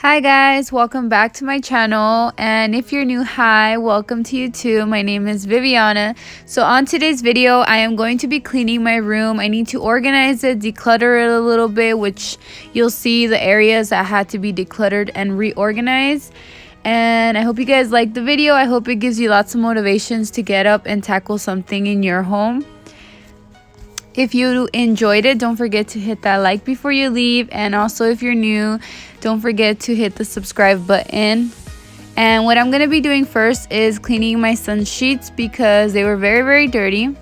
Hi guys, welcome back to my channel, and if you're new, hi, welcome to you too. My name is Viviana. So on today's video, I am going to be cleaning my room. I need to organize it, declutter it a little bit, which you'll see the areas that had to be decluttered and reorganized. And I hope you guys like the video. I hope it gives you lots of motivations to get up and tackle something in your home. If you enjoyed it, don't forget to hit that like before you leave. And also, if you're new, don't forget to hit the subscribe button. And what I'm going to be doing first is cleaning my son's sheets because they were very dirty.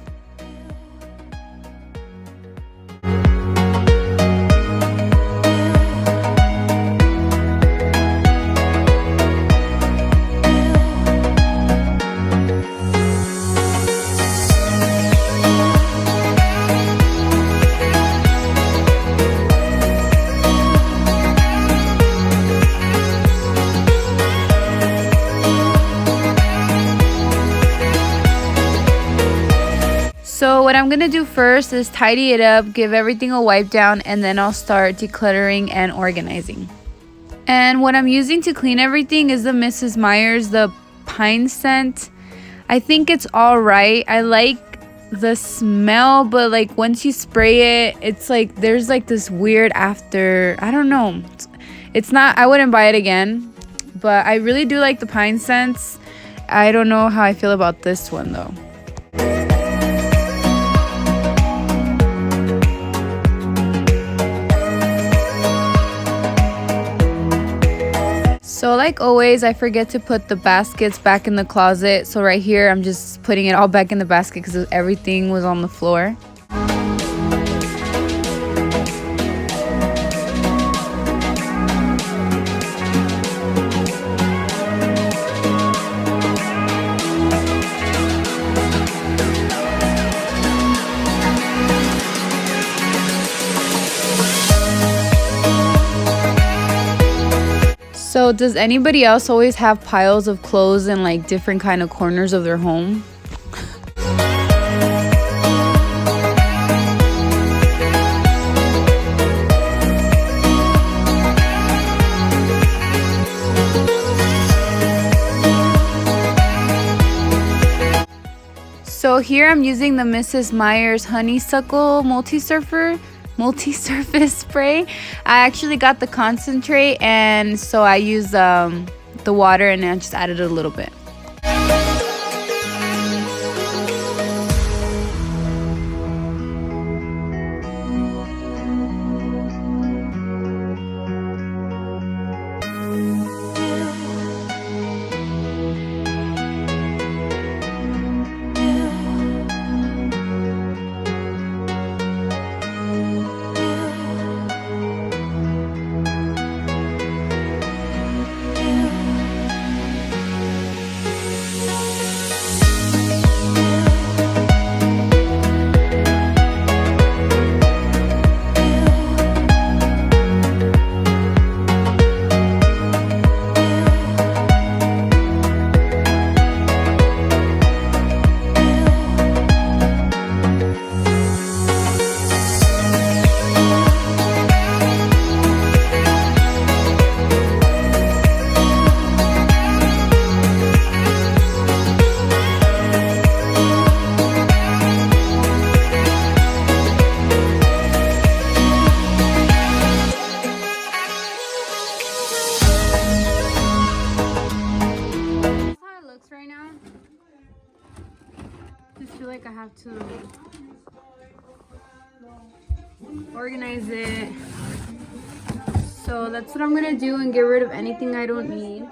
So what I'm going to do first is tidy it up, give everything a wipe down, and then I'll start decluttering and organizing. And what I'm using to clean everything is the Mrs. Meyer's, the pine scent. I think it's all right. I like the smell, but like once you spray it, it's like there's like this weird after, I don't know. It's not, I wouldn't buy it again, but I really do like the pine scents. I don't know how I feel about this one though. So like always, I forget to put the baskets back in the closet. So right here, I'm just putting it all back in the basket because everything was on the floor. So does anybody else always have piles of clothes in like different kind of corners of their home? So here I'm using the Mrs. Meyer's Honeysuckle multi-surface spray. I actually got the concentrate, and so I used the water and I just added a little bit. Like I have to organize it, so that's what I'm gonna do and get rid of anything I don't need.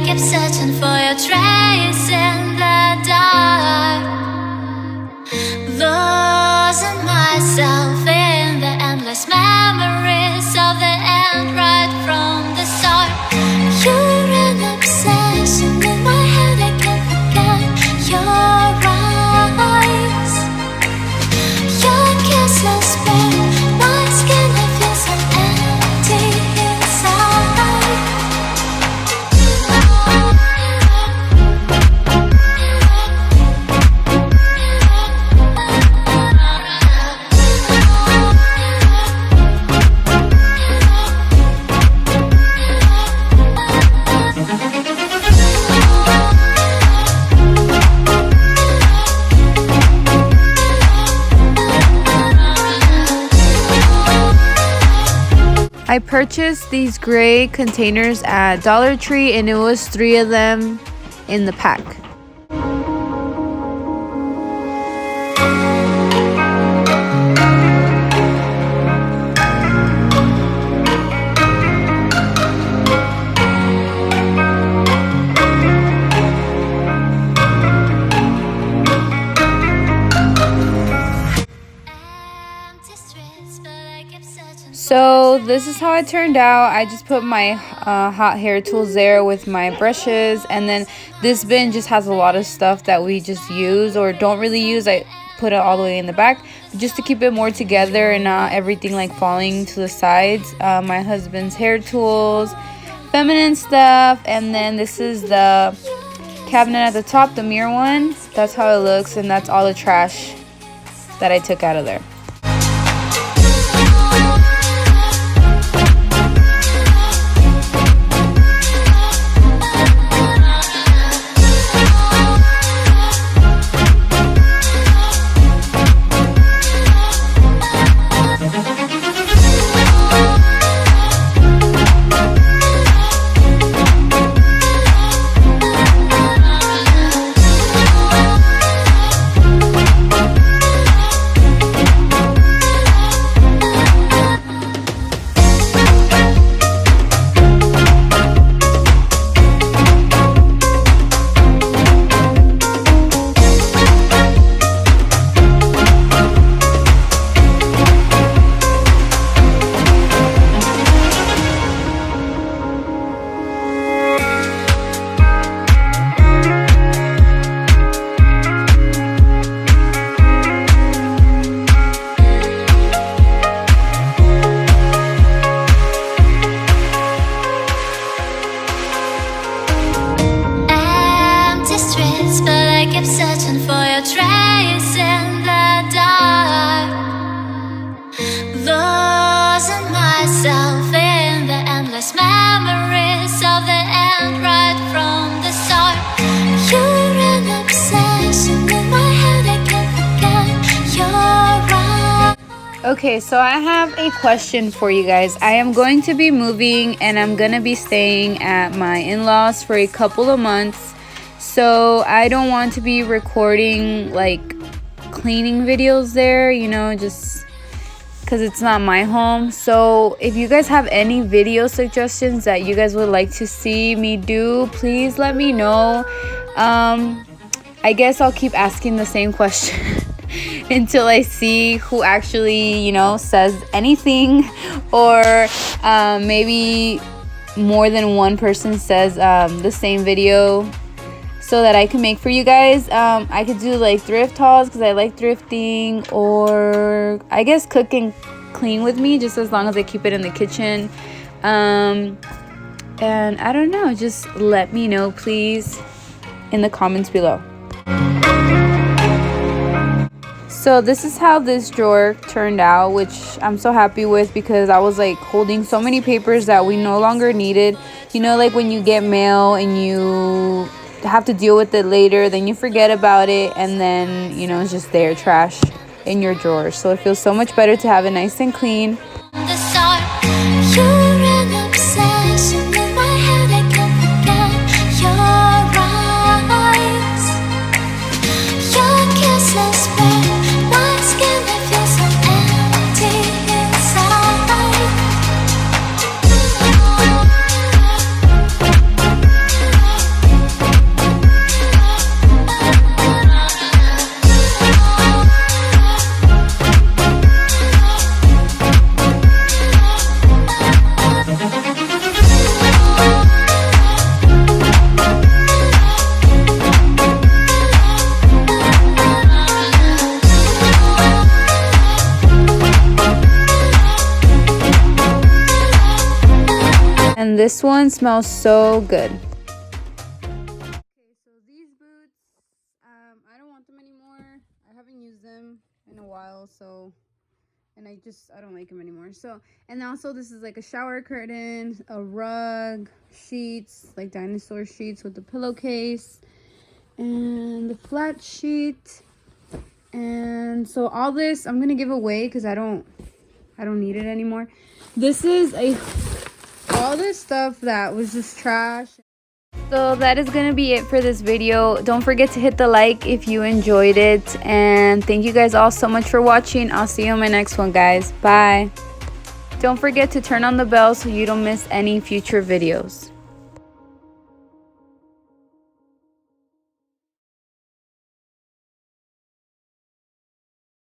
I keep searching for your trace in the dark, losing myself in the endless memories of the end right from the start. You're an obsession in my head, I can't forget your eyes, your kissless burn my skin, I feel so empty inside. I purchased these gray containers at Dollar Tree, and it was 3 of them in the pack. So this is how it turned out. I just put my hot hair tools there with my brushes, and then this bin just has a lot of stuff that we just use or don't really use. I put it all the way in the back just to keep it more together and not everything like falling to the sides. My husband's hair tools, feminine stuff, and then this is the cabinet at the top, the mirror one. That's how it looks, and that's all the trash that I took out of there. Searching for your trace in the dark, losing myself in the endless memories of the end right from the start. You're an obsession in my head, I can't forget your eyes. Okay, so I have a question for you guys. I am going to be moving, and I'm gonna be staying at my in-laws for a couple of months. So I don't want to be recording like cleaning videos there, you know, just because it's not my home. So if you guys have any video suggestions that you guys would like to see me do, please let me know. I guess I'll keep asking the same question until I see who actually, you know, says anything, or maybe more than one person says the same video, so that I can make for you guys. I could do like thrift hauls because I like thrifting, or I guess cook and clean with me, just as long as I keep it in the kitchen. And I don't know, just let me know please in the comments below. So this is how this drawer turned out, which I'm so happy with, because I was like holding so many papers that we no longer needed. You know, like when you get mail and you have to deal with it later, then you forget about it, and then, you know, it's just there, trash in your drawer. So it feels so much better to have it nice and clean. And this one smells so good. Okay, so these boots, I don't want them anymore. I haven't used them in a while, so, and I don't like them anymore. So, and also this is like a shower curtain, a rug, sheets, like dinosaur sheets with the pillowcase, and the flat sheet. And so all this I'm gonna give away because I don't need it anymore. This is all this stuff that was just trash. So that is going to be it for this video. Don't forget to hit the like if you enjoyed it. And thank you guys all so much for watching. I'll see you in my next one, guys. Bye. Don't forget to turn on the bell so you don't miss any future videos.